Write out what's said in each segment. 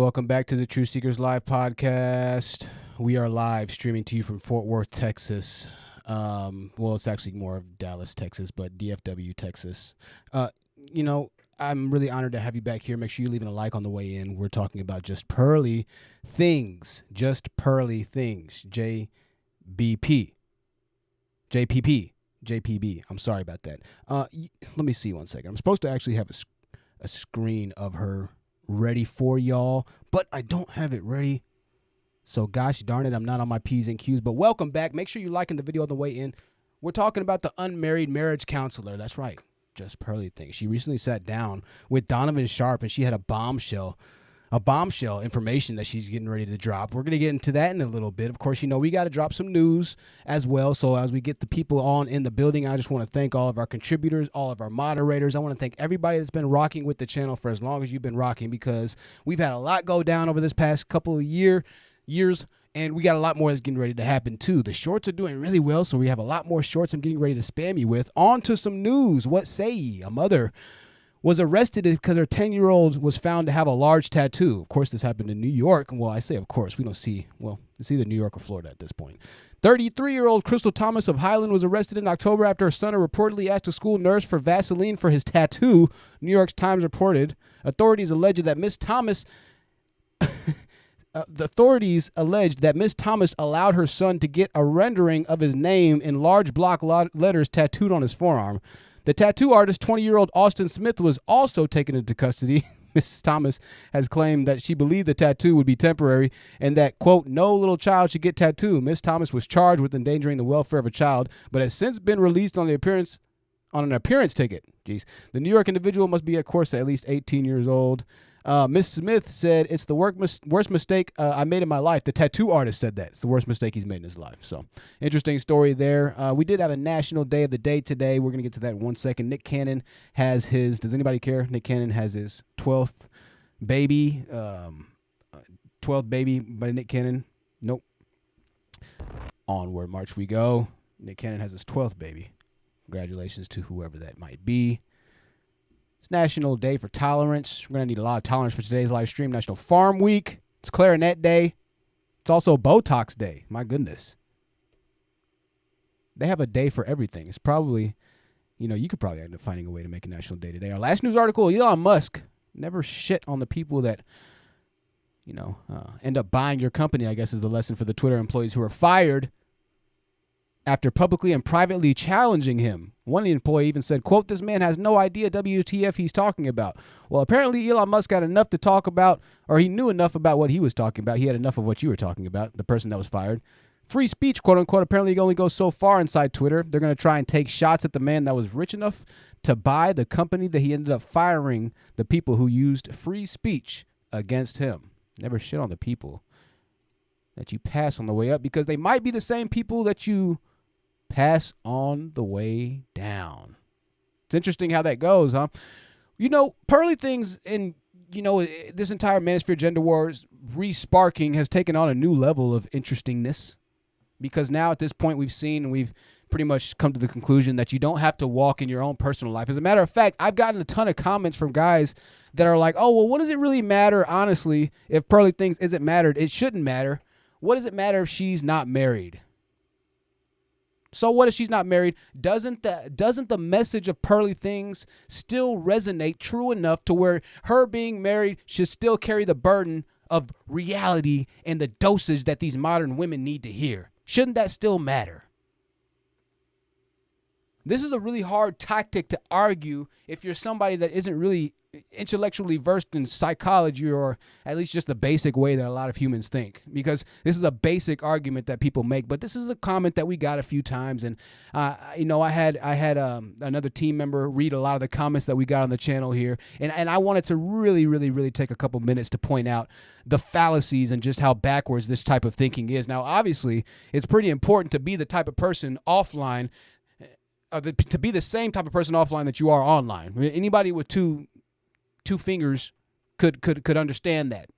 welcome back to the True Seekers Live podcast. We are live streaming to you from Fort Worth, Texas. Well, it's actually more of Dallas, Texas, but DFW, Texas. I'm really honored to have you back here. Make sure you're leaving a like on the way in. We're talking about just pearly things. Just pearly things. JPP. I'm sorry about that. Let me see one second. I'm supposed to actually have a screen of her ready for y'all, but I don't have it ready. So gosh darn it, I'm not on my P's and Q's. But welcome back. Make sure you're liking the video on the way in. We're talking about the unmarried marriage counselor. That's right. Just pearly things. She recently sat down with Donovan Sharp, and she had a bombshell information that she's getting ready to drop. We're going to get into that in a little bit. Of course, we got to drop some news as well. So as we get the people on in the building, I just want to thank all of our contributors, all of our moderators. I want to thank everybody that's been rocking with the channel for as long as you've been rocking, because we've had a lot go down over this past couple of years, and we got a lot more that's getting ready to happen too. The shorts are doing really well, so we have a lot more shorts I'm getting ready to spam you with. On to some news. What say ye? A mother was arrested because her 10-year-old was found to have a large tattoo. Of course, this happened in New York. Well, I say of course. We don't see, well, it's either New York or Florida at this point. 33-year-old Crystal Thomas of Highland was arrested in October after her son reportedly asked a school nurse for Vaseline for his tattoo. New York Times reported. Authorities alleged that Miss Thomas allowed her son to get a rendering of his name in large block letters tattooed on his forearm. The tattoo artist, 20-year-old Austin Smith, was also taken into custody. Mrs. Thomas has claimed that she believed the tattoo would be temporary and that, quote, no little child should get tattooed. Miss Thomas was charged with endangering the welfare of a child, but has since been released on an appearance ticket. Jeez. The New York individual must be, of course, at least 18 years old. Miss Smith said, it's the worst mistake I made in my life. The tattoo artist said that. It's the worst mistake he's made in his life. So, interesting story there. We did have a National Day of the Day today. We're going to get to that in 1 second. Nick Cannon has his, does anybody care? Nick Cannon has his 12th baby. 12th baby by Nick Cannon. Nope. Onward, march we go. Nick Cannon has his 12th baby. Congratulations to whoever that might be. It's National Day for Tolerance. We're going to need a lot of tolerance for today's live stream. National Farm Week. It's Clarinet Day. It's also Botox Day. My goodness. They have a day for everything. It's probably, you could probably end up finding a way to make a national day today. Our last news article, Elon Musk never shit on the people that, end up buying your company, I guess is the lesson for the Twitter employees who are fired after publicly and privately challenging him. One employee even said, quote, this man has no idea WTF he's talking about. Well, apparently Elon Musk got enough to talk about, or he knew enough about what he was talking about. He had enough of what you were talking about, the person that was fired. Free speech, quote unquote, apparently only goes so far inside Twitter. They're going to try and take shots at the man that was rich enough to buy the company that he ended up firing the people who used free speech against him. Never shit on the people that you pass on the way up, because they might be the same people that you pass on the way down. It's interesting how that goes, huh? Pearly things in, this entire manosphere gender wars re-sparking has taken on a new level of interestingness, because now at this point we've pretty much come to the conclusion that you don't have to walk in your own personal life. As a matter of fact, I've gotten a ton of comments from guys that are like, oh, well, what does it really matter, honestly, if pearly things isn't mattered? It shouldn't matter. What does it matter if she's not married? So what if she's not married? Doesn't the message of pearly things still resonate true enough to where her being married should still carry the burden of reality and the dosage that these modern women need to hear? Shouldn't that still matter? This is a really hard tactic to argue if you're somebody that isn't really intellectually versed in psychology, or at least just the basic way that a lot of humans think, because this is a basic argument that people make. But this is a comment that we got a few times, and I had another team member read a lot of the comments that we got on the channel here, and I wanted to really take a couple minutes to point out the fallacies and just how backwards this type of thinking is. Now, obviously, it's pretty important to be the type of person offline, to be the same type of person offline that you are online. I mean, anybody with two fingers could understand that,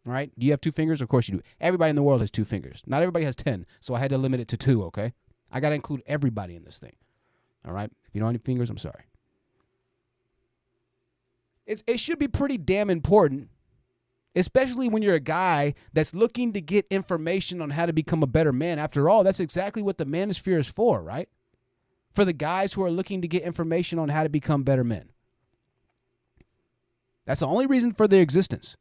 right? Do you have 2 fingers? Of course you do. Everybody in the world has 2 fingers. Not everybody has 10, so I had to limit it to 2, okay? I got to include everybody in this thing, all right? If you don't have any fingers, I'm sorry. It should be pretty damn important especially when you're a guy that's looking to get information on how to become a better man. After all, that's exactly what the manosphere is for, right? For the guys who are looking to get information on how to become better men. That's the only reason for their existence.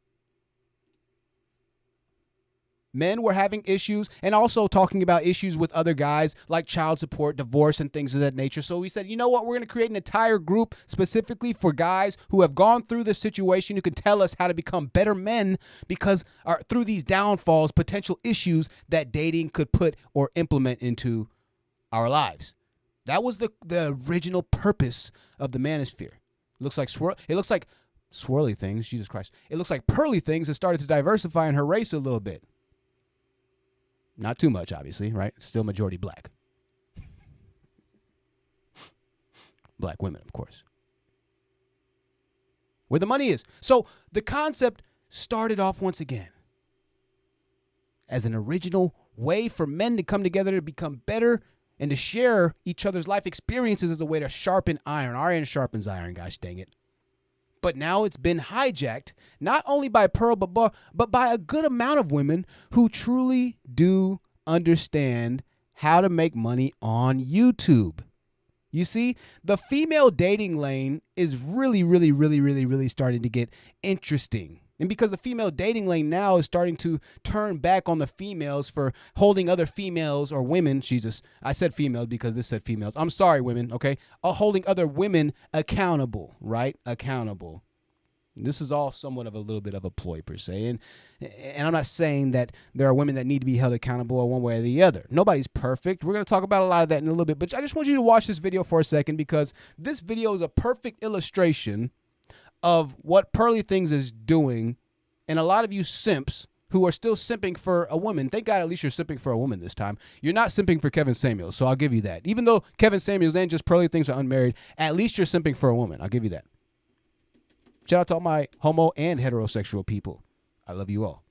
Men were having issues and also talking about issues with other guys like child support, divorce, and things of that nature. So we said, you know what? We're going to create an entire group specifically for guys who have gone through this situation, who can tell us how to become better men because through these downfalls, potential issues that dating could put or implement into our lives. That was the original purpose of the manosphere. It looks like swirly things, Jesus Christ. It looks like pearly things that started to diversify in her race a little bit. Not too much, obviously, right? Still majority black. Black women, of course. Where the money is. So the concept started off once again as an original way for men to come together to become better and to share each other's life experiences as a way to sharpen iron. Iron sharpens iron, gosh dang it. But now it's been hijacked, not only by Pearl, but by a good amount of women who truly do understand how to make money on YouTube. You see, the female dating lane is really starting to get interesting. And because the female dating lane now is starting to turn back on the females for holding other females or women, Jesus, I said females because this said females. I'm sorry, women, okay? Holding other women accountable, right? Accountable. This is all somewhat of a little bit of a ploy per se. And I'm not saying that there are women that need to be held accountable one way or the other. Nobody's perfect. We're going to talk about a lot of that in a little bit. But I just want you to watch this video for a second because this video is a perfect illustration of what Pearly Things is doing. And a lot of you simps who are still simping for a woman, thank God at least you're simping for a woman this time. You're not simping for Kevin Samuels, so I'll give you that. Even though Kevin Samuels and just Pearly Things are unmarried, at least you're simping for a woman. I'll give you that. Shout out to all my homo and heterosexual people. I love you all.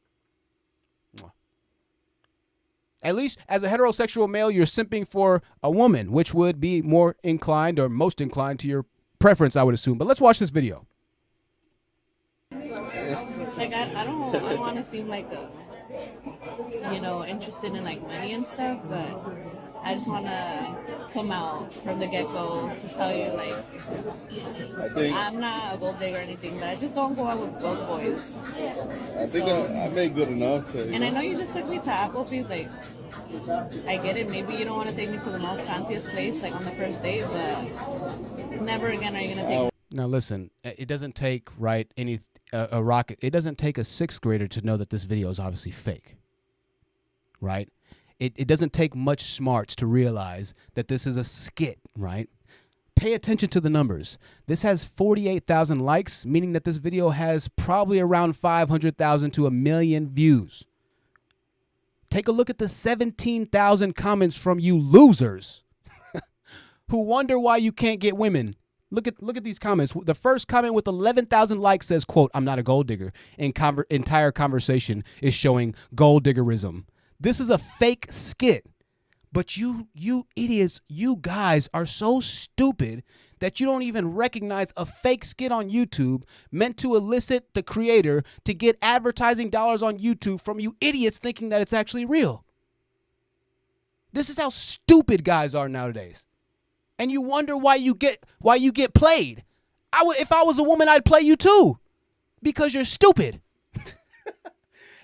At least as a heterosexual male, you're simping for a woman, which would be more inclined or most inclined to your preference, I would assume. But let's watch this video. Like, I don't want to seem like interested in like money and stuff, but I just want to come out from the get-go to tell you, like, I'm not a gold digger or anything, but I just don't go out with broke boys. I think I made good enough. And I know you just took me to Applebee's, like, I get it. Maybe you don't want to take me to the most fanciest place, like, on the first date, but never again are you going to take me. Now, listen, it doesn't take, right, a rocket. It doesn't take a sixth grader to know that this video is obviously fake, right? It doesn't take much smarts to realize that this is a skit, right? Pay attention to the numbers. This has 48,000 likes, meaning that this video has probably around 500,000 to 1 million views. Take a look at the 17,000 comments from you losers who wonder why you can't get women. Look at these comments. The first comment with 11,000 likes says, quote, "I'm not a gold digger." And entire conversation is showing gold diggerism. This is a fake skit. But you idiots, you guys are so stupid that you don't even recognize a fake skit on YouTube meant to elicit the creator to get advertising dollars on YouTube from you idiots thinking that it's actually real. This is how stupid guys are nowadays. And you wonder why you get played. If I was a woman, I'd play you too. Because you're stupid.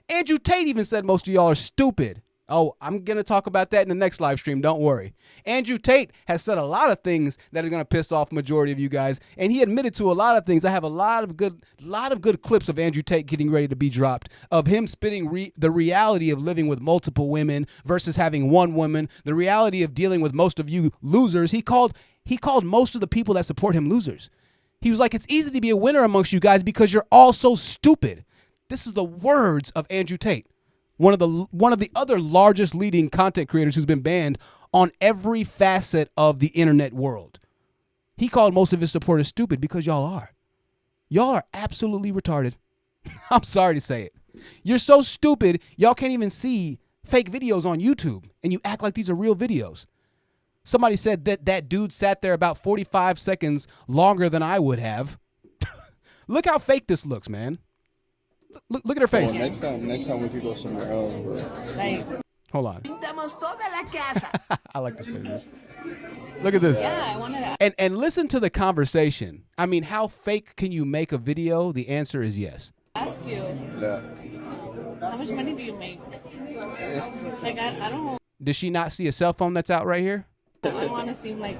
Andrew Tate even said most of y'all are stupid. Oh, I'm going to talk about that in the next live stream. Don't worry. Andrew Tate has said a lot of things that are going to piss off the majority of you guys. And he admitted to a lot of things. I have a lot of good clips of Andrew Tate getting ready to be dropped, of him spitting the reality of living with multiple women versus having one woman, the reality of dealing with most of you losers. He called most of the people that support him losers. He was like, it's easy to be a winner amongst you guys because you're all so stupid. This is the words of Andrew Tate, one of the other largest leading content creators who's been banned on every facet of the internet world. He called most of his supporters stupid because y'all are. Y'all are absolutely retarded. I'm sorry to say it. You're so stupid, y'all can't even see fake videos on YouTube, and you act like these are real videos. Somebody said that dude sat there about 45 seconds longer than I would have. Look how fake this looks, man. Look at her face. Well, next time we could go somewhere else. Like, Hold on. I like this baby. Look at this. yeah, I wanted to And listen to the conversation. I mean, how fake can you make a video? The answer is yes. ask you, Yeah. how much money do you make? Like, I don't Does she not see a cell phone that's out right here? want to seem like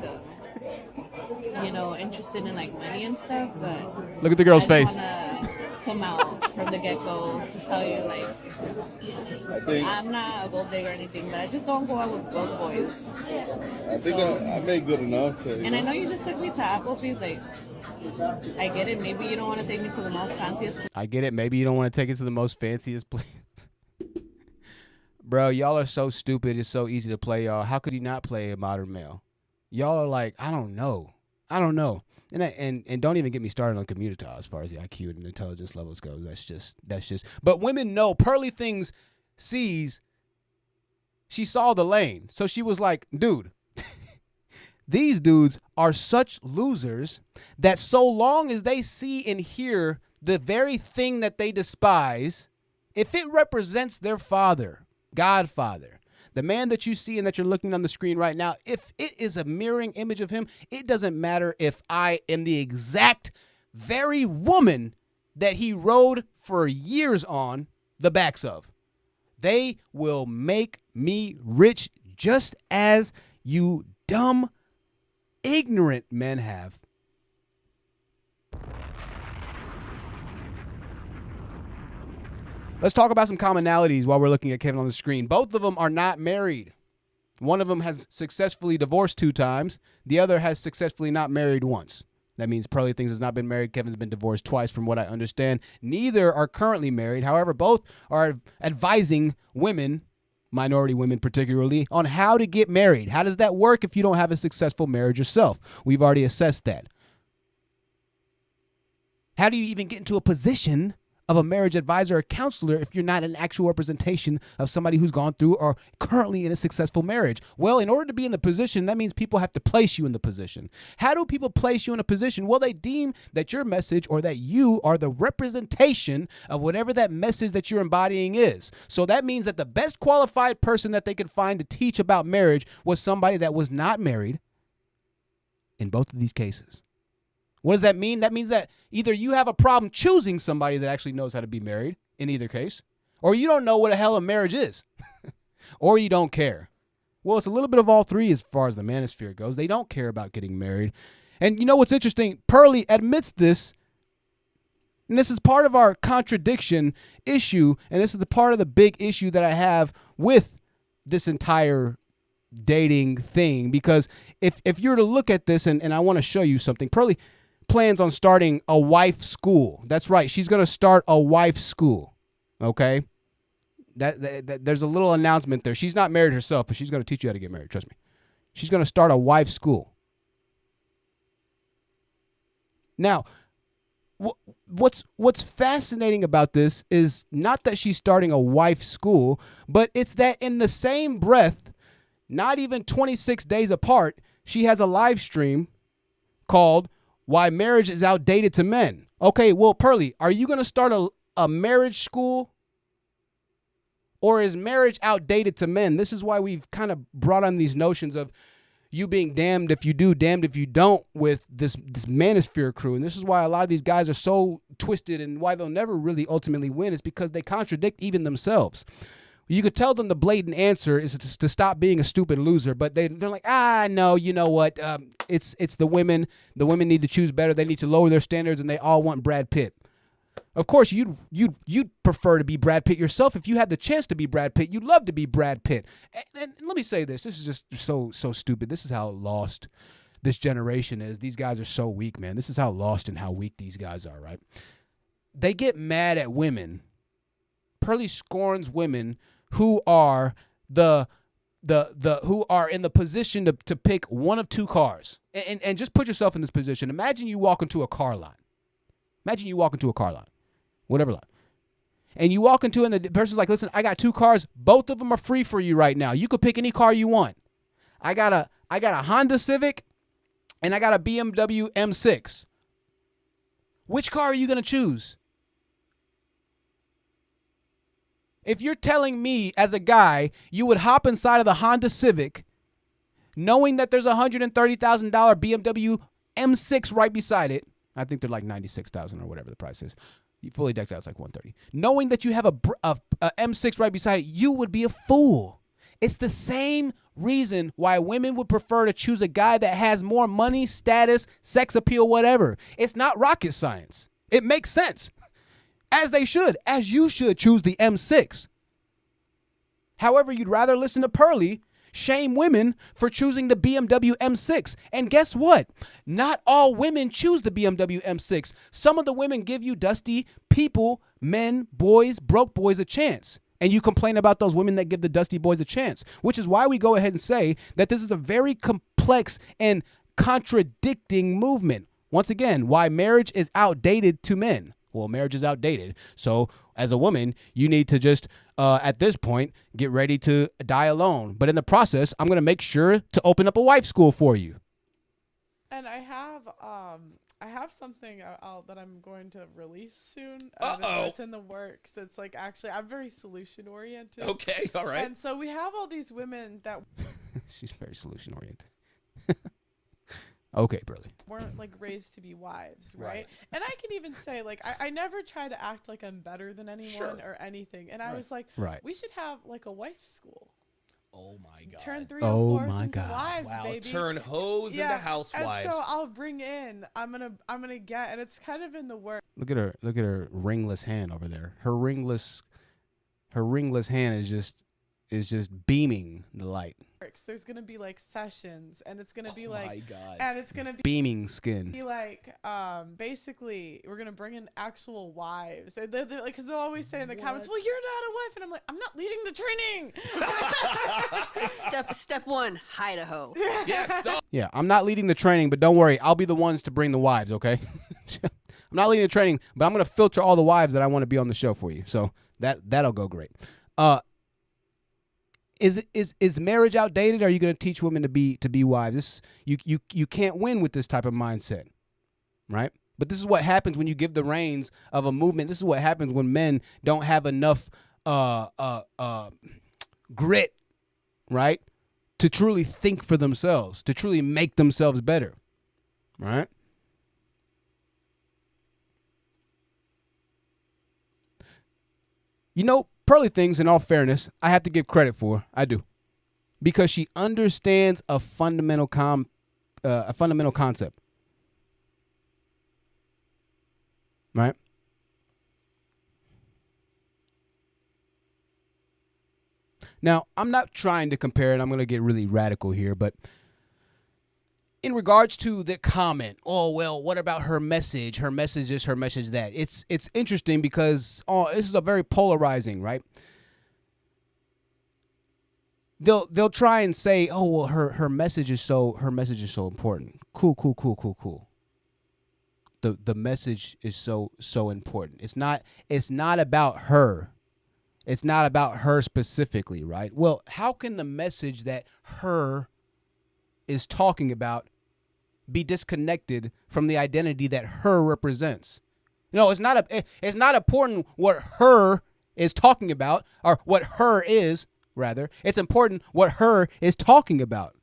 interested in like money and stuff, but Look at the girl's I face. just want to come out from the get-go to tell you, like, I'm not a gold digger or anything, but I just don't go out with broke boys. I think I made good enough. And I know you just took me to Applebee's, like, I get it. Maybe you don't want to take me to the most fanciest. I get it. Maybe you don't want to take it to the most fanciest place. Bro, y'all are so stupid. It's so easy to play y'all. How could you not play a modern male? Y'all are like, I don't know. And don't even get me started on Communitas as far as the IQ and intelligence levels goes. That's just. But women know. Pearly Things sees. She saw the lane, so she was like, dude. These dudes are such losers that so long as they see and hear the very thing that they despise, if it represents their father, Godfather, the man that you see and that you're looking on the screen right now, if it is a mirroring image of him, it doesn't matter if I am the exact very woman that he rode for years on the backs of. They will make me rich just as you dumb, ignorant men have. Let's talk about some commonalities while we're looking at Kevin on the screen. Both of them are not married. One of them has successfully divorced 2 times. The other has successfully not married once. That means Pearly Things has not been married. Kevin's been divorced twice from what I understand. Neither are currently married. However, both are advising women, minority women particularly, on how to get married. How does that work if you don't have a successful marriage yourself? We've already assessed that. How do you even get into a position of a marriage advisor or counselor if you're not an actual representation of somebody who's gone through or currently in a successful marriage? Well, in order to be in the position, that means people have to place you in the position. How do people place you in a position? Well, they deem that your message or that you are the representation of whatever that message that you're embodying is. So that means that the best qualified person that they could find to teach about marriage was somebody that was not married in both of these cases. What does that mean? That means that either you have a problem choosing somebody that actually knows how to be married, in either case, or you don't know what the hell a marriage is, or you don't care. Well, it's a little bit of all three as far as the manosphere goes. They don't care about getting married. And you know what's interesting? Pearly admits this, and this is part of our contradiction issue, and this is the part of the big issue that I have with this entire dating thing, because if you're to look at this, and I want to show you something, Pearly plans on starting a wife school. That's right. She's going to start a wife school. Okay. That there's a little announcement there. She's not married herself, but she's going to teach you how to get married. Trust me. She's going to start a wife school. Now, what's fascinating about this is not that she's starting a wife school, but it's that in the same breath, not even 26 days apart, she has a live stream called Why Marriage is Outdated to Men. Okay, well, Pearly, are you going to start a marriage school? Or is marriage outdated to men? This is why we've kind of brought on these notions of you being damned if you do, damned if you don't with this manosphere crew. And this is why a lot of these guys are so twisted, and why they'll never really ultimately win is because they contradict even themselves. You could tell them the blatant answer is to stop being a stupid loser, but they're like, no, you know what? It's the women. The women need to choose better. They need to lower their standards, and they all want Brad Pitt. Of course, you'd prefer to be Brad Pitt yourself. If you had the chance to be Brad Pitt, you'd love to be Brad Pitt. And let me say this. This is just so stupid. This is how lost this generation is. These guys are so weak, man. This is how lost and how weak these guys are, right? They get mad at women. Pearly scorns women who are who are in the position to pick one of two cars. And just put yourself in this position. Imagine you walk into a car lot. Whatever lot. And you walk into it, and the person's like, listen, I got two cars. Both of them are free for you right now. You could pick any car you want. I got a Honda Civic, and I got a BMW M6. Which car are you going to choose? If you're telling me as a guy you would hop inside of the Honda Civic knowing that there's a $130,000 BMW M6 right beside it, I think they're like $96,000 or whatever the price is. You fully decked out, it's like $130,000. Knowing that you have a M6 right beside it, you would be a fool. It's the same reason why women would prefer to choose a guy that has more money, status, sex appeal, whatever. It's not rocket science. It makes sense. As they should, as you should choose the M6. However, you'd rather listen to Pearly shame women for choosing the BMW M6. And guess what? Not all women choose the BMW M6. Some of the women give you dusty people, men, boys, broke boys a chance. And you complain about those women that give the dusty boys a chance, which is why we go ahead and say that this is a very complex and contradicting movement. Once again, why marriage is outdated to men. Well, marriage is outdated. So as a woman, you need to just, at this point, get ready to die alone. But in the process, I'm going to make sure to open up a wife school for you. And I have something that I'm going to release soon. It's in the works. It's like, actually, I'm very solution oriented. Okay, all right. And so we have all these women that She's very solution oriented. Okay, Burley. weren't like raised to be wives, right? And I can even say, like, I never try to act like I'm better than anyone or anything. And I was like, we should have like a wife school. Oh my God. Turn 304s into wives, wow, baby. Turn hoes into housewives. And so I'll bring in, I'm gonna get, and it's kind of in the works. Look at her ringless hand over there. Her ringless hand is just beaming the light. There's gonna be like sessions, and it's gonna be my like, God. and it's gonna beaming skin. be like, basically, we're gonna bring in actual wives, and they're like, because they'll always say in the comments, "Well, you're not a wife," and I'm like, "I'm not leading the training." Step one, Idaho. Yes. So Yeah, I'm not leading the training, but don't worry, I'll be the ones to bring the wives. Okay. I'm not leading the training, but I'm gonna filter all the wives that I want to be on the show for you. So that'll go great. Is marriage outdated? Or are you going to teach women to be wives? You can't win with this type of mindset, right? But this is what happens when you give the reins of a movement. This is what happens when men don't have enough grit, right, to truly think for themselves, to truly make themselves better, right? You know, Pearly things, in all fairness, I have to give credit for. I do. Because she understands a fundamental concept. Right? Now, I'm not trying to compare, and I'm going to get really radical here, but in regards to the comment, oh, well, what about her message? Her message is her message that. It's interesting because this is a very polarizing, right? They'll try and say, oh, well, her message is so important. Cool. The message is so important. It's not about her. It's not about her specifically, right? Well, how can the message that her is talking about be disconnected from the identity that her represents? No, it's not important what her is talking about, or what her is, rather. It's important what her is talking about.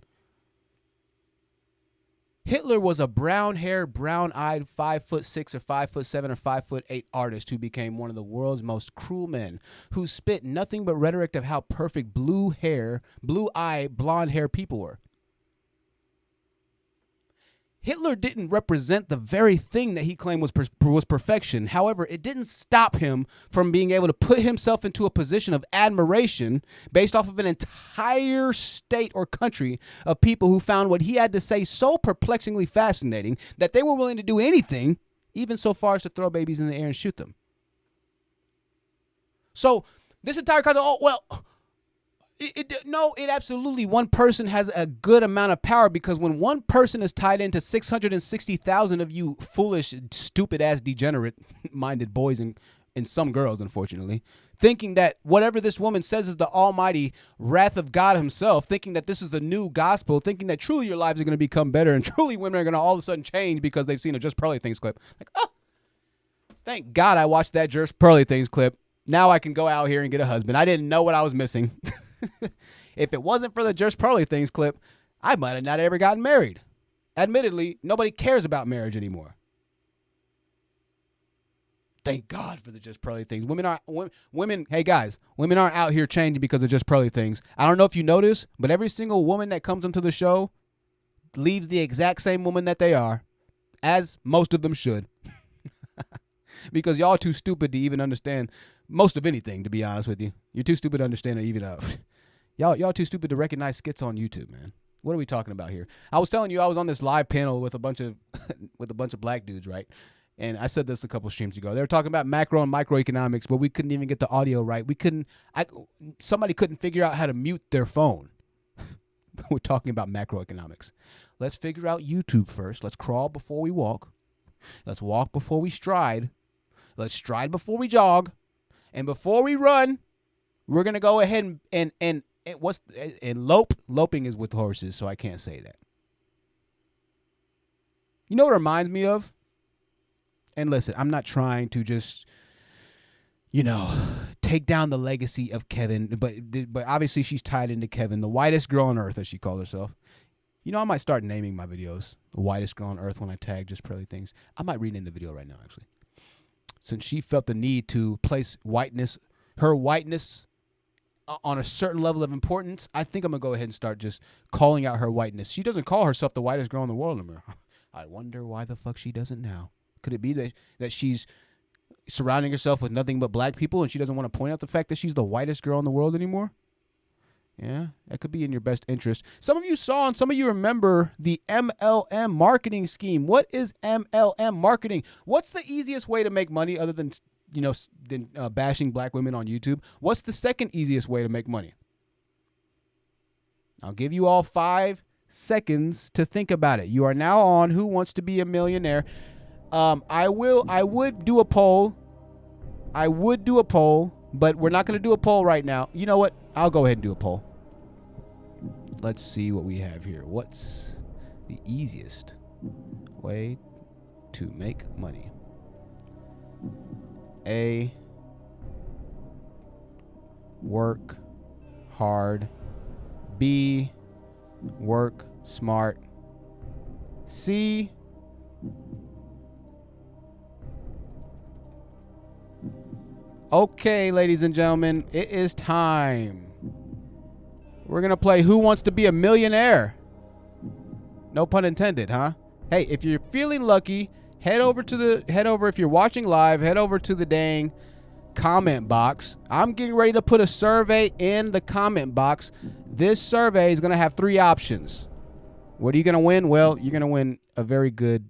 Hitler was a brown-haired, brown-eyed 5'6" or 5'7" or 5'8" artist who became one of the world's most cruel men, who spit nothing but rhetoric of how perfect blue-eyed, blonde-haired people were. Hitler didn't represent the very thing that he claimed was perfection. However, it didn't stop him from being able to put himself into a position of admiration based off of an entire state or country of people who found what he had to say so perplexingly fascinating that they were willing to do anything, even so far as to throw babies in the air and shoot them. So this entire concept, it absolutely, one person has a good amount of power, because when one person is tied into 660,000 of you foolish, stupid-ass, degenerate-minded boys and some girls, unfortunately, thinking that whatever this woman says is the almighty wrath of God himself, thinking that this is the new gospel, thinking that truly your lives are going to become better and truly women are going to all of a sudden change because they've seen a Just Pearly Things clip. Like, oh, thank God I watched that Just Pearly Things clip. Now I can go out here and get a husband. I didn't know what I was missing. If it wasn't for the Just Pearly Things clip, I might have not ever gotten married. Admittedly, nobody cares about marriage anymore. Thank God for the Just Pearly Things. Hey guys, women aren't out here changing because of Just Pearly Things. I don't know if you notice, but every single woman that comes into the show leaves the exact same woman that they are, as most of them should. Because y'all are too stupid to even understand most of anything, to be honest with you. You're too stupid to understand it even y'all too stupid to recognize skits on YouTube, man. What are we talking about here? I was telling you I was on this live panel with a bunch of black dudes, right? And I said this a couple streams ago. They were talking about macro and microeconomics, but we couldn't even get the audio right. Somebody couldn't figure out how to mute their phone. We're talking about macroeconomics. Let's figure out YouTube first. Let's crawl before we walk. Let's walk before we stride. Let's stride before we jog. And before we run, we're going to go ahead and lope. Loping is with horses, so I can't say that. You know what it reminds me of? And listen, I'm not trying to just, take down the legacy of Kevin, but obviously she's tied into Kevin, the whitest girl on earth, as she calls herself. I might start naming my videos the whitest girl on earth when I tag Just Pearly Things. I might rename the video right now, actually. Since she felt the need to place her whiteness on a certain level of importance, I think I'm going to go ahead and start just calling out her whiteness. She doesn't call herself the whitest girl in the world anymore. I wonder why the fuck she doesn't now. Could it be that she's surrounding herself with nothing but black people and she doesn't want to point out the fact that she's the whitest girl in the world anymore? Yeah, that could be in your best interest. Some of you saw and some of you remember the MLM marketing scheme. What is MLM marketing? What's the easiest way to make money other than bashing black women on YouTube? What's the second easiest way to make money? I'll give you all 5 seconds to think about it. You are now on Who Wants to Be a Millionaire? I would do a poll. But we're not going to do a poll right now. You know what? I'll go ahead and do a poll. Let's see what we have here. What's the easiest way to make money? A, work hard. B, work smart. C, okay, ladies and gentlemen, it is time. We're going to play Who Wants to Be a Millionaire? No pun intended, huh? Hey, if you're feeling lucky, head over if you're watching live, head over to the dang comment box. I'm getting ready to put a survey in the comment box. This survey is going to have 3 options. What are you going to win? Well, you're going to win a very good,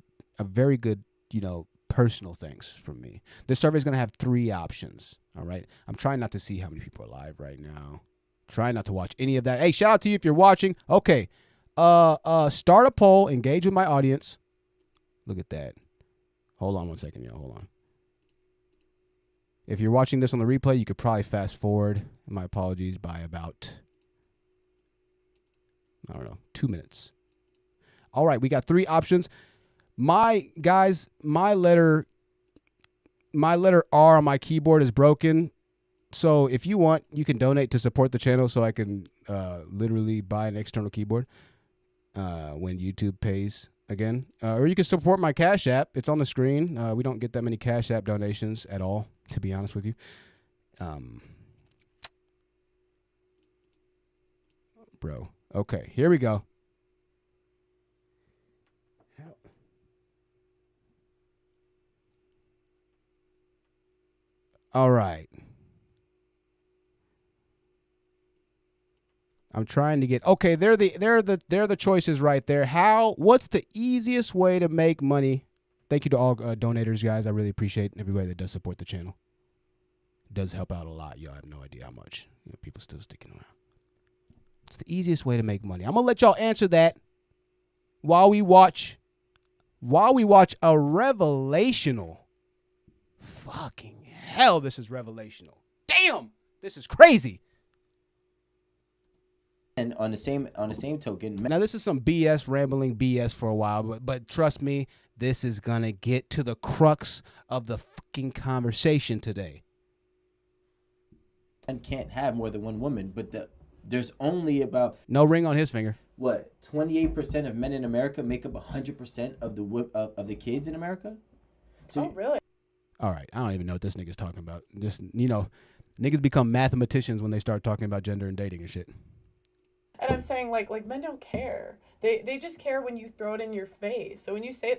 personal things from me. This survey is going to have 3 options. All right. I'm trying not to see how many people are live right now. Trying not to watch any of that. Hey, shout out to you if you're watching. Okay. Start a poll. Engage with my audience. Look at that. Hold on one second, y'all. Hold on. If you're watching this on the replay, you could probably fast forward. My apologies, by about, 2 minutes. All right. We got 3 options. My letter R on my keyboard is broken. So if you want, you can donate to support the channel so I can literally buy an external keyboard when YouTube pays again. Or you can support my Cash App. It's on the screen. We don't get that many Cash App donations at all, to be honest with you. Bro. Okay, here we go. All right. I'm trying to get okay. They're the choices right there. What's the easiest way to make money? Thank you to all donators, guys. I really appreciate everybody that does support the channel. It does help out a lot. Y'all have no idea how much. People still sticking around. What's the easiest way to make money? I'm gonna let y'all answer that while we watch a revelational. Fucking hell, this is revelational. Damn, this is crazy. And on the same token, now this is some BS, rambling BS for a while, but trust me, this is gonna get to the crux of the fucking conversation today. men can't have more than one woman, but there's only about No ring on his finger. what 28% of men in America make up 100% of the kids in America. So Oh, really? All right, I don't even know what this nigga's talking about. Just, niggas become mathematicians when they start talking about gender and dating and shit. And I'm saying like men don't care. They just care when you throw it in your face. So when you say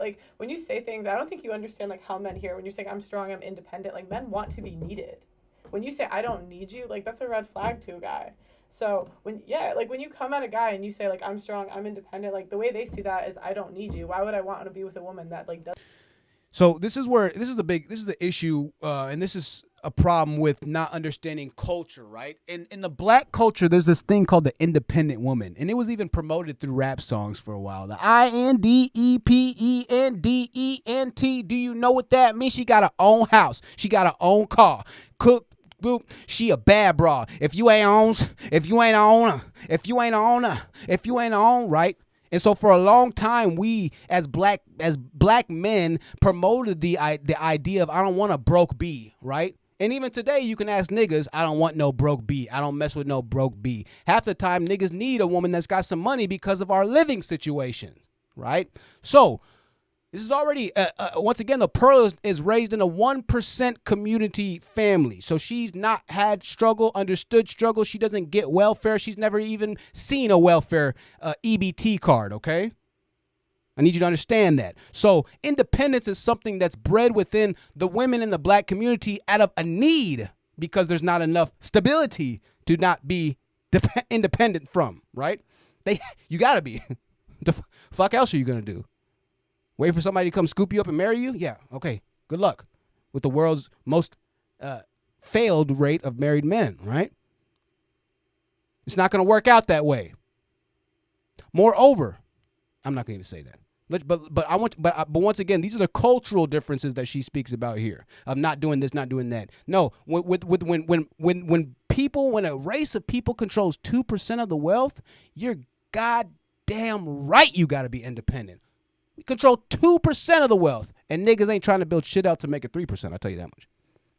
things, I don't think you understand like how men hear when you say I'm strong, I'm independent. Like men want to be needed. When you say I don't need you, like that's a red flag to a guy. So when you come at a guy and you say like I'm strong, I'm independent, like the way they see that is I don't need you. Why would I want to be with a woman that like does? So this is the issue, and this is a problem with not understanding culture, right? In the black culture, there's this thing called the independent woman, and it was even promoted through rap songs for a while. The INDEPENDENT. Do you know what that means? She got her own house. She got her own car. Cook. Boop. She a bad broad. If you ain't on, right? And so for a long time, we as black men promoted the idea of I don't want a broke B, right? And even today, you can ask niggas, I don't want no broke B. I don't mess with no broke B. Half the time, niggas need a woman that's got some money because of our living situation, right? So this is already, once again, the Pearl is raised in a 1% community family. So she's not had struggle, understood struggle. She doesn't get welfare. She's never even seen a welfare EBT card, okay? I need you to understand that. So independence is something that's bred within the women in the black community out of a need because there's not enough stability to not be independent from, right? You got to be. The fuck else are you going to do? Wait for somebody to come scoop you up and marry you? Yeah, okay. Good luck with the world's most failed rate of married men, right? It's not going to work out that way. Moreover, I'm not going to even say that. But once again, these are the cultural differences that she speaks about here of not doing this, not doing that. No, when a race of people controls 2% of the wealth, you're goddamn right you got to be independent. We control 2% of the wealth, and niggas ain't trying to build shit out to make it 3%. I'll tell you that much.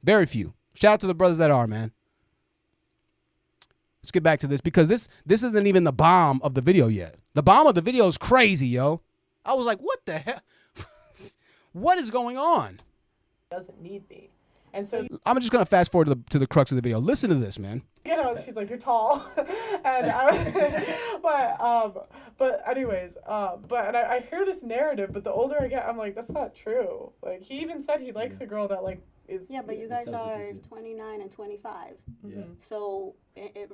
Very few. Shout out to the brothers that are, man. Let's get back to this because this isn't even the bomb of the video yet. The bomb of the video is crazy, yo. I was like, what the hell? What is going on? Doesn't need me. And so I'm just going to fast forward to the crux of the video. Listen to this, man. She's like, you're tall. And but anyways, I hear this narrative, but the older I get, I'm like, that's not true. Like, he even said he likes a girl that, like, is... Yeah, but you guys are 29 and 25. Yeah. So,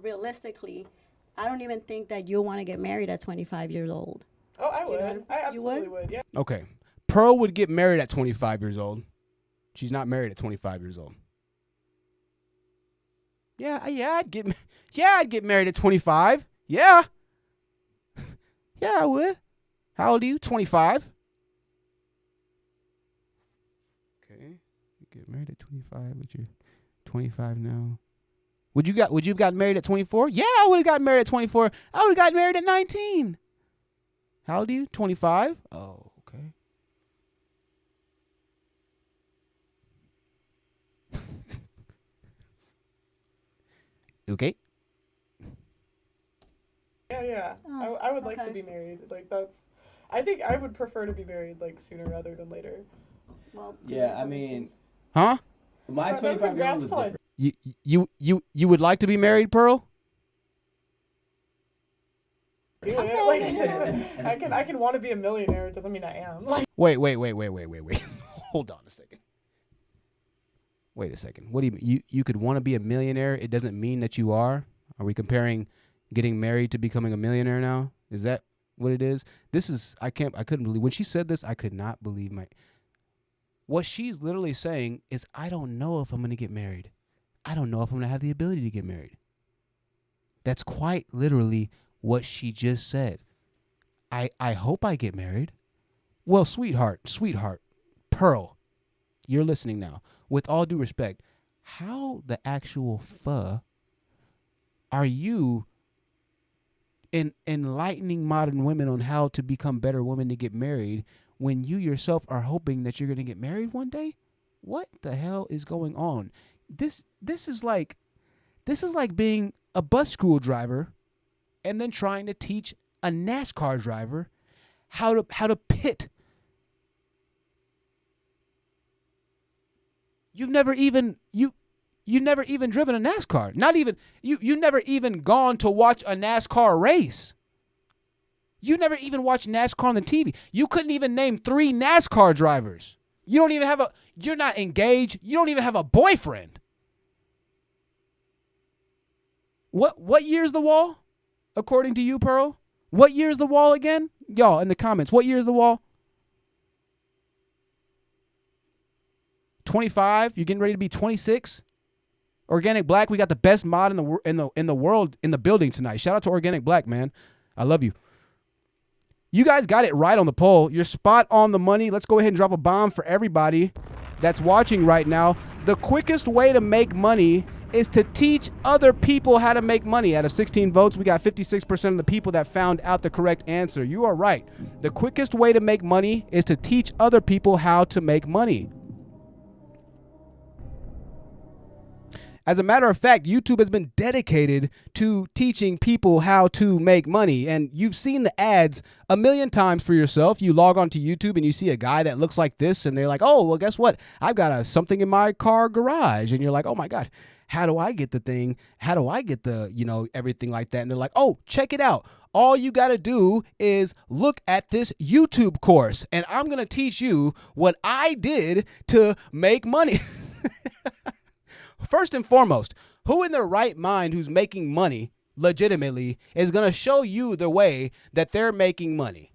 realistically, I don't even think that you'll want to get married at 25 years old. Oh, I would. You know, I absolutely would, yeah. Okay. Pearl would get married at 25 years old. She's not married at 25 years old. Yeah, I'd get married at 25. Yeah. Yeah, I would. How old are you? 25. Okay. You get married at 25, but you're 25 now. Would you have gotten married at 24? Yeah, I would have gotten married at 24. I would have gotten married at 19. How old are you? 25? Oh, okay. Okay. Yeah. Oh, I would like to okay. be married. Like, I think I would prefer to be married, like, sooner rather than later. Well, Yeah, I mean, Huh? my So, 25-year-old is congrats, different. You would like to be married, Pearl? Dude, like, I can want to be a millionaire. It doesn't mean I am. Like, Wait. Hold on a second. Wait a second. What do you mean? You could want to be a millionaire. It doesn't mean that you are. Are we comparing getting married to becoming a millionaire now? Is that what it is? I couldn't believe when she said this. I could not believe what she's literally saying is, I don't know if I'm going to get married. I don't know if I'm going to have the ability to get married. That's quite literally what she just said. I hope I get married. Well, sweetheart, Pearl, you're listening now. With all due respect, how the actual are you enlightening modern women on how to become better women to get married when you yourself are hoping that you're going to get married one day? What the hell is going on? This is like This is like being a bus school driver and then trying to teach a NASCAR driver how to pit. You've never even driven a NASCAR. Not even you never even gone to watch a NASCAR race. You never even watched NASCAR on the TV. You couldn't even name 3 NASCAR drivers. You don't even have you're not engaged. You don't even have a boyfriend. What year is the wall? According to you, Pearl? What year is the wall again? Y'all in the comments, what year is the wall? 25? You're getting ready to be 26? Organic Black, we got the best mod in the world in the building tonight. Shout out to Organic Black, man. I love you. You guys got it right on the poll. You're spot on the money. Let's go ahead and drop a bomb for everybody that's watching right now. The quickest way to make money is to teach other people how to make money. Out of 16 votes, we got 56% of the people that found out the correct answer. You are right. The quickest way to make money is to teach other people how to make money. As a matter of fact, YouTube has been dedicated to teaching people how to make money. And you've seen the ads a million times for yourself. You log onto YouTube and you see a guy that looks like this and they're like, oh, well, guess what? I've got something in my car garage. And you're like, oh my God, how do I get the thing? How do I get the, everything like that? And they're like, oh, check it out. All you got to do is look at this YouTube course and I'm going to teach you what I did to make money. First and foremost, who in their right mind who's making money legitimately is going to show you the way that they're making money?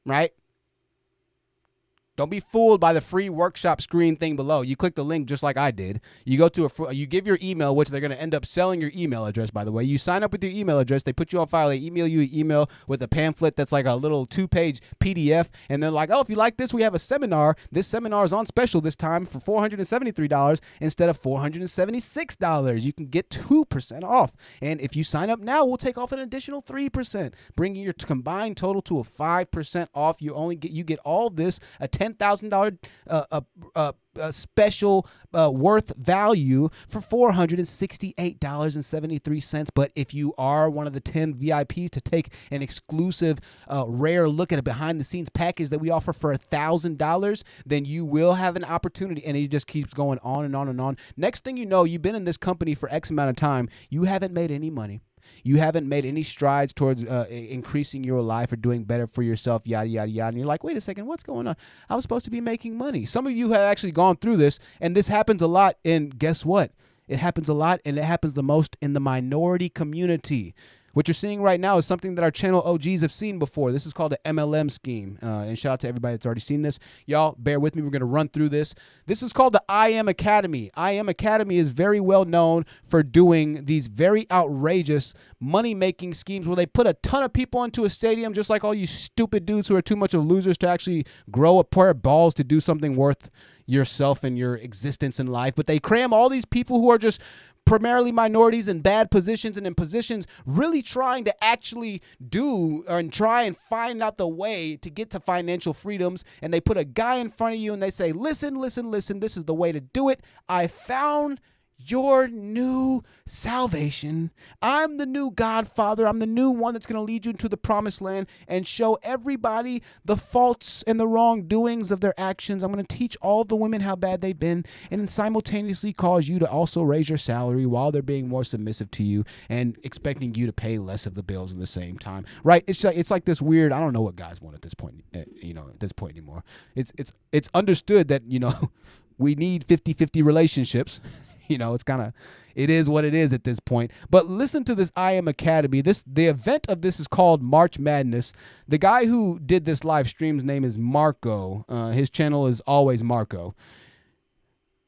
Right? Don't be fooled by the free workshop screen thing below. You click the link just like I did. You go to you give your email, which they're going to end up selling your email address, by the way. You sign up with your email address. They put you on file. They email you an email with a pamphlet that's like a little 2-page PDF. And they're like, oh, if you like this, we have a seminar. This seminar is on special this time for $473 instead of $476. You can get 2% off. And if you sign up now, we'll take off an additional 3%, bringing your combined total to a 5% off. You get all this, a $10,000 special worth value for $468.73. But if you are one of the 10 VIPs to take an exclusive rare look at a behind the scenes package that we offer for $1,000, then you will have an opportunity. And it just keeps going on and on and on. Next thing you know, you've been in this company for X amount of time. You haven't made any money. You haven't made any strides towards increasing your life or doing better for yourself, yada, yada, yada. And you're like, wait a second, what's going on? I was supposed to be making money. Some of you have actually gone through this, and this happens a lot. And guess what? It happens a lot, and it happens the most in the minority community. What you're seeing right now is something that our channel OGs have seen before. This is called an MLM scheme. And shout out to everybody that's already seen this. Y'all, bear with me. We're going to run through this. This is called the I Am Academy. I Am Academy is very well known for doing these very outrageous money-making schemes where they put a ton of people into a stadium, just like all you stupid dudes who are too much of losers to actually grow a pair of balls to do something worth yourself and your existence in life. But they cram all these people who are just primarily minorities in bad positions and in positions really trying to actually do and try and find out the way to get to financial freedoms. And they put a guy in front of you and they say, listen, listen, listen, this is the way to do it. I found your new salvation. I'm the new Godfather. I'm the new one that's going to lead you into the promised land and show everybody the faults and the wrongdoings of their actions. I'm going to teach all the women how bad they've been and simultaneously cause you to also raise your salary while they're being more submissive to you and expecting you to pay less of the bills at the same time. Right? It's like this weird, I don't know what guys want at this point, at this point anymore. It's understood that, we need 50-50 relationships. It is what it is at this point. But listen to this I Am Academy. The event of this is called March Madness. The guy who did this live stream's name is Marco. His channel is always Marco.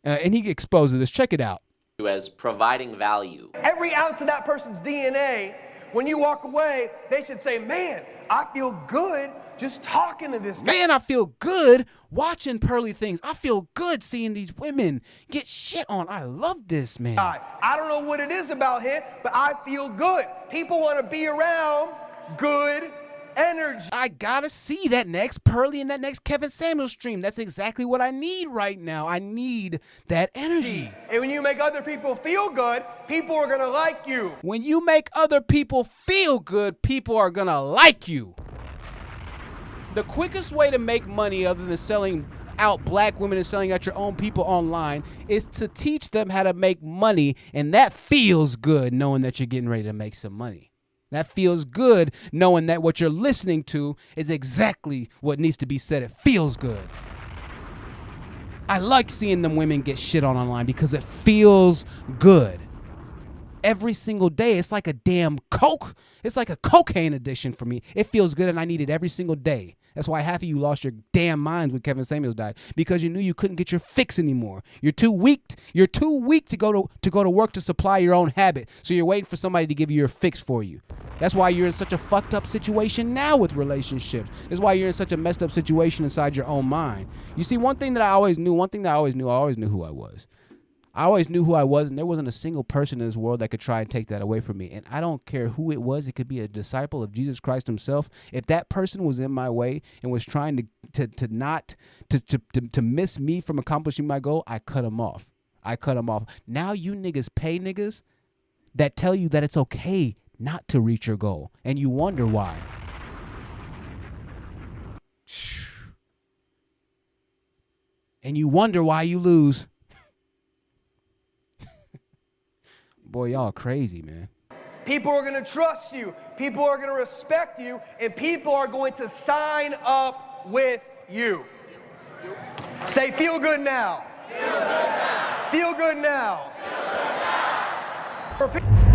And he exposes this. Check it out. As providing value. Every ounce of that person's DNA, when you walk away, they should say, man, I feel good just talking to this guy. Man, I feel good watching Pearly Things. I feel good seeing these women get shit on. I love this, man. I don't know what it is about him, but I feel good. People want to be around good energy. I gotta see that next Pearly and that next Kevin Samuels stream. That's exactly what I need right now. I need that energy. And when you make other people feel good, people are gonna like you. When you make other people feel good, people are gonna like you. The quickest way to make money other than selling out black women and selling out your own people online is to teach them how to make money, and that feels good knowing that you're getting ready to make some money. That feels good knowing that what you're listening to is exactly what needs to be said. It feels good. I like seeing them women get shit on online because it feels good. Every single day, it's like a damn coke. It's like a cocaine addiction for me. It feels good and I need it every single day. That's why half of you lost your damn minds when Kevin Samuels died, because you knew you couldn't get your fix anymore. You're too weak. You're too weak to go to work to supply your own habit. So you're waiting for somebody to give you your fix for you. That's why you're in such a fucked up situation now with relationships. That's why you're in such a messed up situation inside your own mind. You see, I always knew who I was. I always knew who I was, and there wasn't a single person in this world that could try and take that away from me. And I don't care who it was. It could be a disciple of Jesus Christ himself. If that person was in my way and was trying to miss me from accomplishing my goal, I cut him off. Now you niggas pay niggas that tell you that it's okay not to reach your goal, and you wonder why. And you wonder why you lose. Boy, y'all crazy, man. People are going to trust you. People are going to respect you. And people are going to sign up with you. Say, feel good now. Feel good now. Feel good now.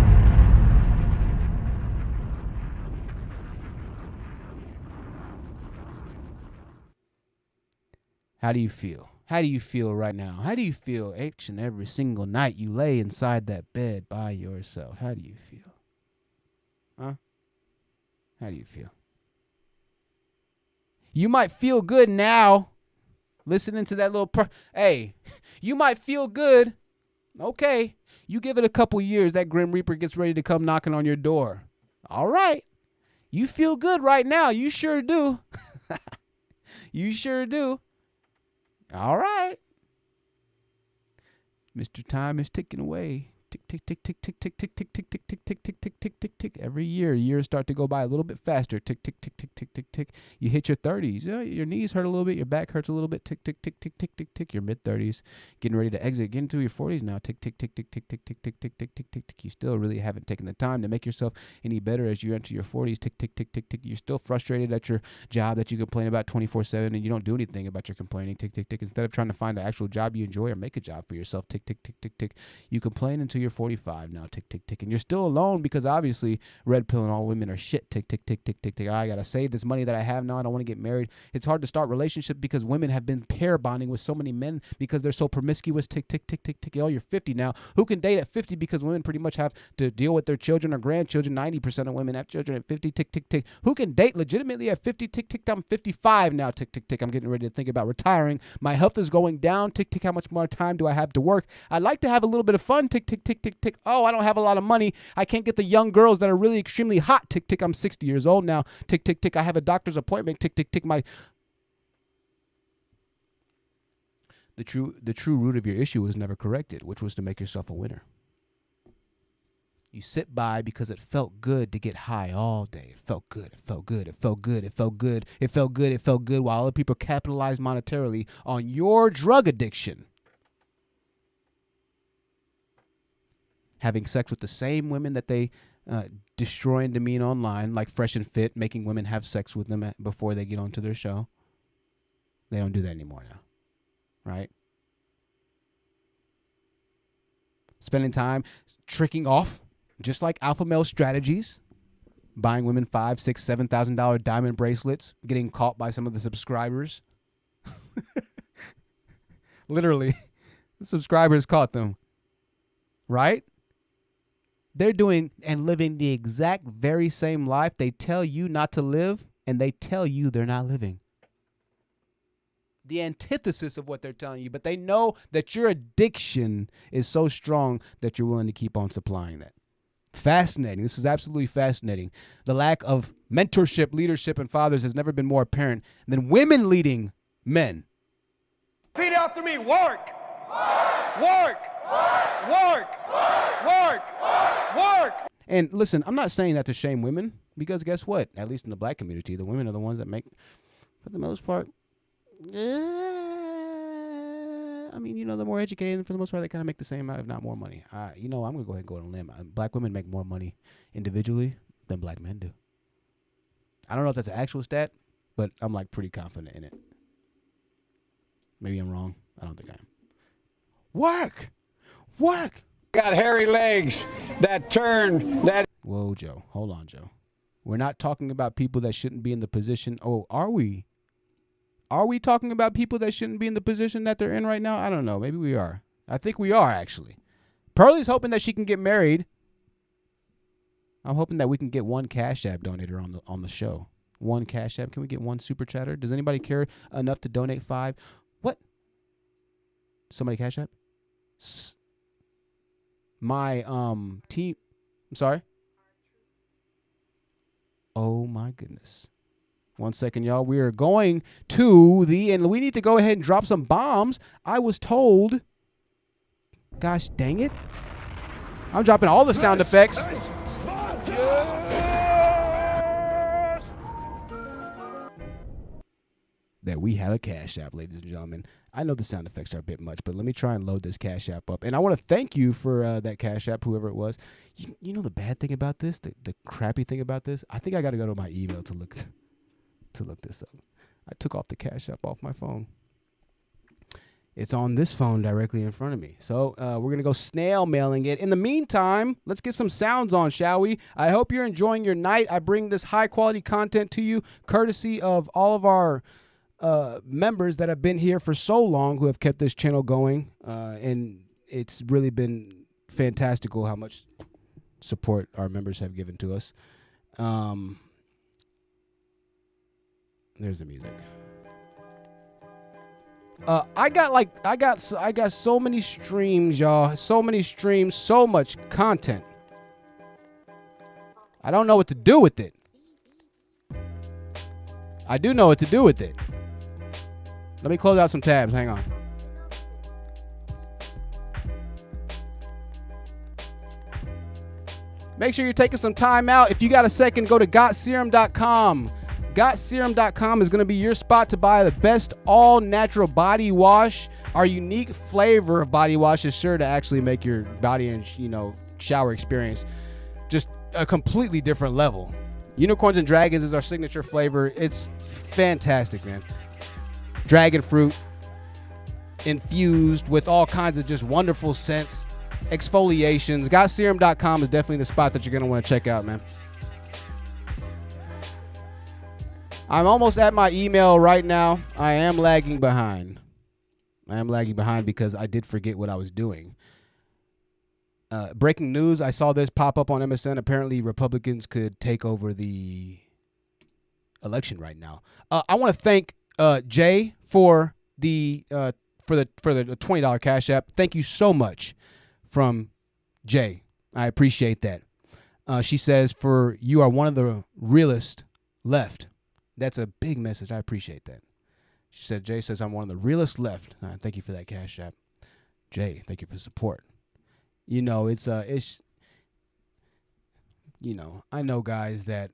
How do you feel? How do you feel right now? How do you feel each and every single night you lay inside that bed by yourself? How do you feel? Huh? How do you feel? You might feel good now listening to that little hey, you might feel good. Okay. You give it a couple years, that Grim Reaper gets ready to come knocking on your door. All right. You feel good right now. You sure do. You sure do. All right. Mr. Time is ticking away. Tick, tick, tick, tick, tick, tick, tick, tick, tick, tick, tick, tick, tick, tick, tick, tick, tick. Every year, years start to go by a little bit faster. Tick, tick, tick, tick, tick, tick, tick. You hit your 30s. Your knees hurt a little bit. Your back hurts a little bit. Tick, tick, tick, tick, tick, tick, tick. Your mid-30s. Getting ready to exit. Get into your 40s now. Tick, tick, tick, tick, tick, tick, tick, tick, tick, tick, tick, tick, tick. You still really haven't taken the time to make yourself any better as you enter your 40s. Tick, tick, tick, tick, tick. You're still frustrated at your job that you complain about 24/7, and you don't do anything about your complaining. Tick, tick, tick. Instead of trying to find an actual job you enjoy or make a job for yourself. Tick, tick, tick, tick, tick. You complain until you're 45 now. Tick, tick, tick. And you're still alone because obviously red pill and all women are shit. Tick, tick, tick, tick, tick, tick. I gotta save this money that I have now. I don't want to get married. It's hard to start relationships because women have been pair bonding with so many men because they're so promiscuous. Tick, tick, tick, tick, tick. Oh, you're 50 now. Who can date at 50? Because women pretty much have to deal with their children or grandchildren. 90% of women have children at 50. Tick, tick, tick. Who can date legitimately at 50? Tick, tick. I'm 55 now. Tick, tick, tick. I'm getting ready to think about retiring. My health is going down. Tick, tick. How much more time do I have to work? I'd like to have a little bit of fun. Tick, tick, tick, tick, tick. Oh, I don't have a lot of money. I can't get the young girls that are really extremely hot. Tick, tick. I'm 60 years old now. Tick, tick, tick. I have a doctor's appointment. Tick, tick, tick. The true root of your issue was never corrected, which was to make yourself a winner. You sit by because it felt good to get high all day. It felt good. It felt good. It felt good. It felt good. It felt good. It felt good while other people capitalize monetarily on your drug addiction. Having sex with the same women that they destroy and demean online, like Fresh and Fit, making women have sex with them before they get onto their show. They don't do that anymore now, right? Spending time tricking off, just like alpha male strategies, buying women $5,000, $6,000, $7,000 diamond bracelets, getting caught by some of the subscribers. Literally, the subscribers caught them, right? They're doing and living the exact very same life they tell you not to live, and they tell you they're not living. The antithesis of what they're telling you, but they know that your addiction is so strong that you're willing to keep on supplying that. Fascinating. This is absolutely fascinating. The lack of mentorship, leadership, and fathers has never been more apparent than women leading men. Repeat after me. Work. Work. Work. Work. Work. And listen, I'm not saying that to shame women, because guess what? At least in the black community, the women are the ones that make, for the most part, I mean, they're more educated, and for the most part, they kind of make the same amount, if not more money. I'm going to go ahead and go on a limb. Black women make more money individually than black men do. I don't know if that's an actual stat, but I'm like pretty confident in it. Maybe I'm wrong. I don't think I am. Work! Got hairy legs that turn that. Whoa, Joe. Hold on, Joe. We're not talking about people that shouldn't be in the position. Oh, are we? Are we talking about people that shouldn't be in the position that they're in right now? I don't know. Maybe we are. I think we are, actually. Pearlie's hoping that she can get married. I'm hoping that we can get one Cash App donator on the show. One Cash App. Can we get one Super Chatter? Does anybody care enough to donate 5? What? Somebody Cash App? My team. I'm sorry? Oh, my goodness. 1 second, y'all. We are going to and we need to go ahead and drop some bombs. I was told, gosh dang it. I'm dropping all the sound effects. That we have a Cash App, ladies and gentlemen. I know the sound effects are a bit much, but let me try and load this Cash App up. And I want to thank you for that Cash App, whoever it was. You know the bad thing about this, the crappy thing about this? I think I got to go to my email to look this up. I took off the Cash App off my phone. It's on this phone directly in front of me. So we're going to go snail mailing it. In the meantime, let's get some sounds on, shall we? I hope you're enjoying your night. I bring this high quality content to you courtesy of all of our members that have been here for so long, who have kept this channel going. And it's really been fantastical how much support our members have given to us. There's the music. I got so many streams, y'all. So many streams, so much content. I don't know what to do with it. I do know what to do with it. Let me close out some tabs. Hang on. Make sure you're taking some time out. If you got a second, go to gotserum.com. Gotserum.com is going to be your spot to buy the best all-natural body wash. Our unique flavor of body wash is sure to actually make your body and shower experience just a completely different level. Unicorns and Dragons is our signature flavor. It's fantastic, man. Dragon fruit infused with all kinds of just wonderful scents, exfoliations. Gotserum.com is definitely the spot that you're going to want to check out, man. I'm almost at my email right now. I am lagging behind. Because I did forget what I was doing. Breaking news, I saw this pop up on MSN. Apparently, Republicans could take over the election right now. I want to thank Jay for the $20 Cash App. Thank you so much from Jay. I appreciate that. She says, you are one of the realest left. That's a big message. I appreciate that. She said, Jay says, I'm one of the realest left. Thank you for that Cash App. Jay, thank you for the support. I know, guys, that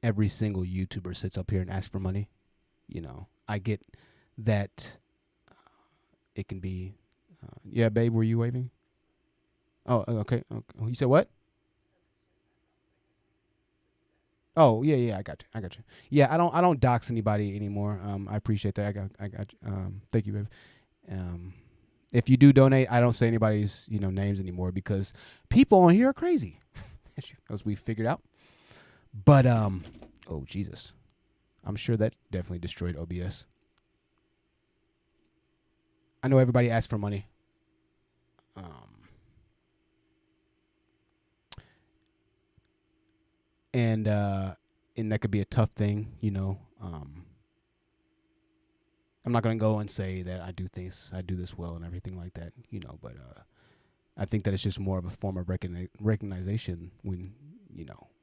every single YouTuber sits up here and asks for money. I get that it can be, yeah, babe, were you waving? Oh, okay. You said what? Oh, yeah, I got you. Yeah, I don't dox anybody anymore. I appreciate that. I got you. Thank you, babe. If you do donate, I don't say anybody's, names anymore because people on here are crazy, as we figured out. But oh Jesus, I'm sure that definitely destroyed OBS. I know everybody asked for money. And that could be a tough thing, I'm not gonna go and say that I do this well and everything like that, but I think that it's just more of a form of recognition when,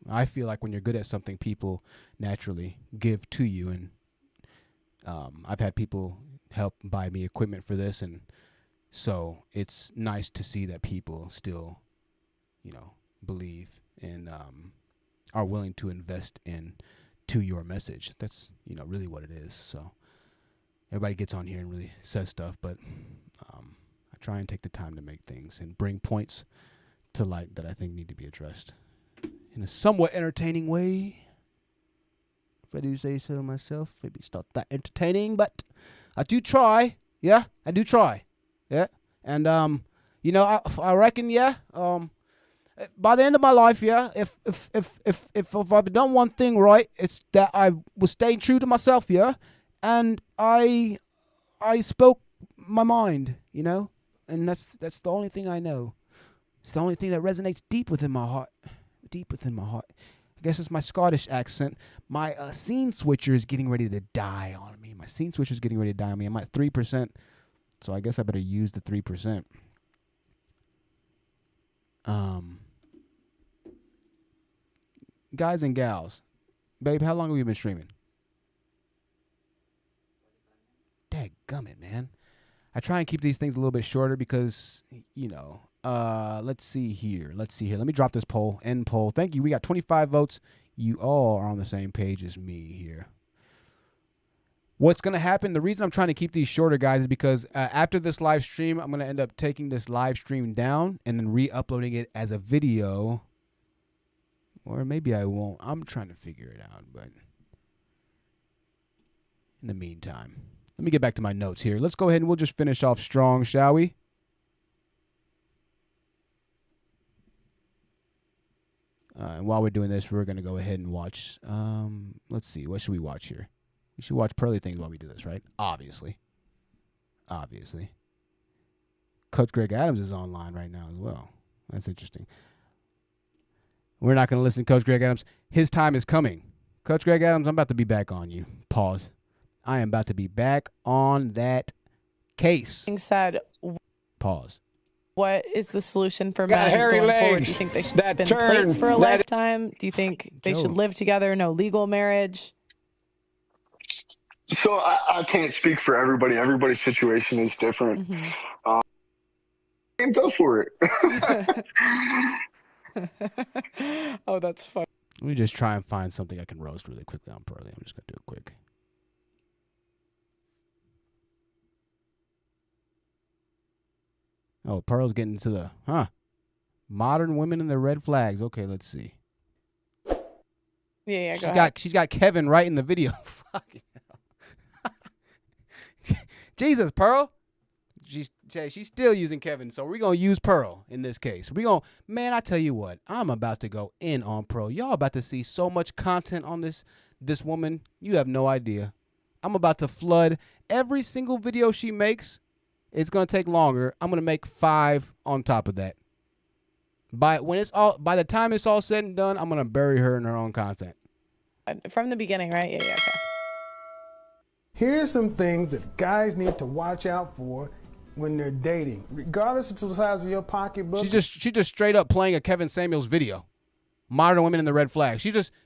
I feel like when you're good at something, people naturally give to you. And I've had people help buy me equipment for this. And so it's nice to see that people still, believe and are willing to invest to your message. That's, really what it is. So everybody gets on here and really says stuff, but I try and take the time to make things and bring points to light that I think need to be addressed in a somewhat entertaining way. If I do say so myself, maybe it's not that entertaining, but I do try. Yeah, I do try. Yeah, and I reckon, yeah. By the end of my life, yeah, if I've done one thing right, it's that I was staying true to myself, yeah, and I spoke my mind, and that's the only thing I know. It's the only thing that resonates deep within my heart. Deep within my heart. I guess it's my Scottish accent. My scene switcher is getting ready to die on me. My scene switcher is getting ready to die on me. I'm at 3%, so I guess I better use the 3%. Guys and gals, babe, how long have you been streaming? Dadgummit, man. I try and keep these things a little bit shorter because, let's see here. Let me drop this poll. End poll. Thank you. We got 25 votes. You all are on the same page as me here. What's going to happen, the reason I'm trying to keep these shorter, guys, is because after this live stream, I'm going to end up taking this live stream down and then re-uploading it as a video. Or maybe I won't. I'm trying to figure it out, but in the meantime, let me get back to my notes here. Let's go ahead and we'll just finish off strong, shall we? And while we're doing this, we're going to go ahead and watch. Let's see. What should we watch here? We should watch Pearly Things while we do this, right? Obviously. Coach Greg Adams is online right now as well. That's interesting. We're not going to listen to Coach Greg Adams. His time is coming. Coach Greg Adams, I'm about to be back on you. Pause. I am about to be back on that case. Being said, Pause. what is the solution for Got men hairy going forward? Do legs. you think they should That spin turn, plates for a that- lifetime? Do you think they Joe. should live together, no legal marriage? So I can't speak for everybody. Everybody's situation is different. And go for it. Oh, that's fun. Let me just try and find something I can roast really quickly on Pearly. I'm just going to do it quick. Oh, Pearl's getting into the, modern women and their red flags. Okay, let's see. Yeah, go ahead. She's got Kevin right in the video. Fucking hell. Jesus, Pearl. She's still using Kevin, so we're going to use Pearl in this case. Man, I tell you what, I'm about to go in on Pearl. Y'all about to see so much content on this woman. You have no idea. I'm about to flood every single video she makes. It's going to take longer. I'm going to make 5 on top of that. By the time it's all said and done, I'm going to bury her in her own content. From the beginning, right? Yeah, okay. Here's some things that guys need to watch out for when they're dating, regardless of the size of your pocketbook. She just straight up playing a Kevin Samuels video. Modern women and the red flag.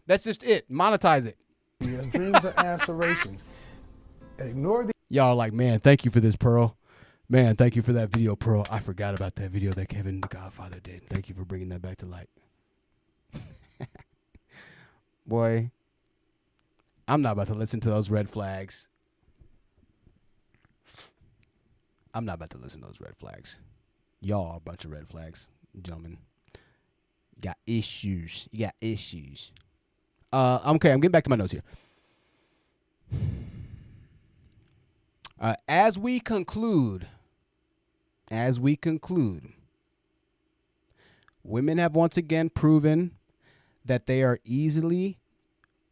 That's just it. Monetize it. Yes, dreams and aspirations. And ignore the. Y'all are like, man, thank you for this, Pearl. Man, thank you for that video, Pearl. I forgot about that video that Kevin the Godfather did. Thank you for bringing that back to light. Boy, I'm not about to listen to those red flags. I'm not about to listen to those red flags. Y'all are a bunch of red flags, gentlemen. You got issues. Okay, I'm getting back to my notes here. As we conclude, women have once again proven that they are easily,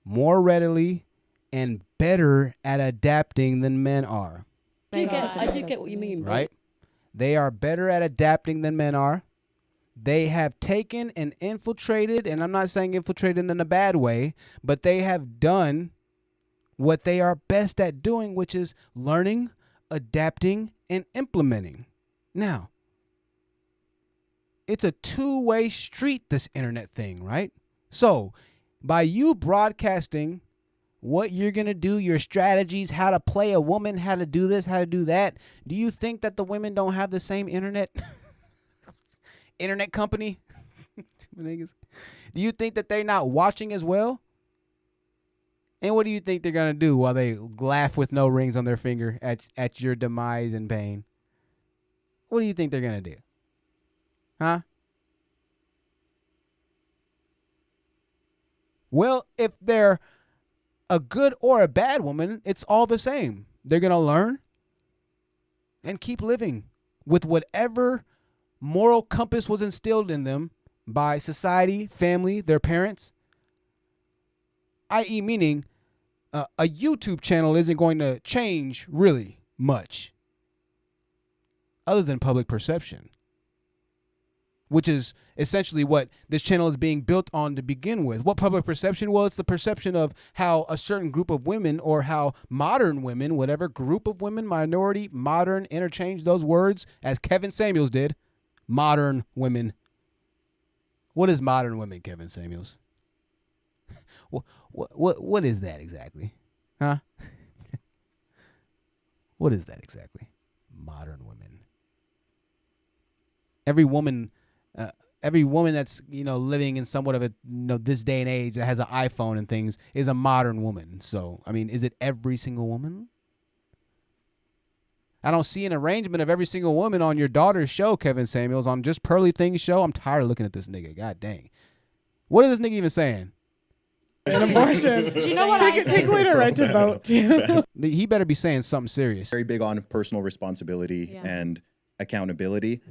more readily, and better at adapting than men are. I do get what you mean, right? They are better at adapting than men are. They have taken and infiltrated, and I'm not saying infiltrated in a bad way, but they have done what they are best at doing, which is learning, adapting, and implementing. Now, it's a two-way street, this internet thing, right? So by you broadcasting what you're going to do, your strategies, how to play a woman, how to do this, how to do that, do you think that the women don't have the same internet company? Do you think that they're not watching as well? And what do you think they're going to do while they laugh with no rings on their finger at your demise and pain? What do you think they're going to do? Huh? Well, if they're a good or a bad woman, it's all the same. They're going to learn and keep living with whatever moral compass was instilled in them by society, family, their parents. I.e. meaning a YouTube channel isn't going to change really much other than public perception, which is essentially what this channel is being built on to begin with. What public perception? Well, it's the perception of how a certain group of women, or how modern women, whatever group of women, minority, modern, interchange those words as Kevin Samuels did. Modern women. What is modern women, Kevin Samuels? What is that exactly? Huh? What is that exactly? Modern women. Every woman that's, living in somewhat of a, this day and age that has an iPhone and things is a modern woman. So, I mean, is it every single woman? I don't see an arrangement of every single woman on your daughter's show, Kevin Samuels, on just Pearly Things show. I'm tired of looking at this nigga. God dang. What is this nigga even saying? An abortion. Do you know what? Take away the right to vote. He better be saying something serious. Very big on personal responsibility and accountability.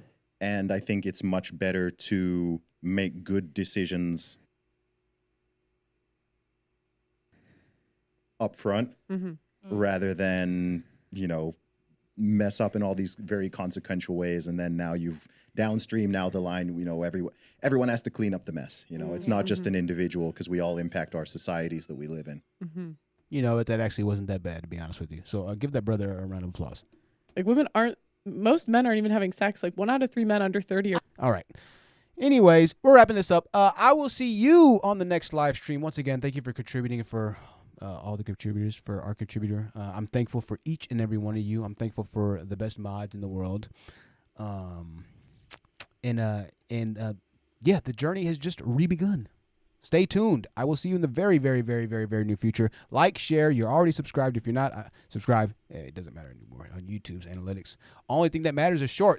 And I think it's much better to make good decisions up front rather than, mess up in all these very consequential ways. And then now you've downstream, now the line, everyone has to clean up the mess. It's not just an individual, because we all impact our societies that we live in. That actually wasn't that bad, to be honest with you. So give that brother a round of applause. Like, most men aren't even having sex. Like 1 out of 3 men under 30 are. All right. Anyways, we're wrapping this up. I will see you on the next live stream. Once again, thank you for contributing, for all the contributors, for our contributor. I'm thankful for each and every one of you. I'm thankful for the best mods in the world. The journey has just re-begun. Stay tuned. I will see you in the very, very, very, very, very near future. Like, share. You're already subscribed. If you're not, subscribe. It doesn't matter anymore on YouTube's analytics. Only thing that matters is short.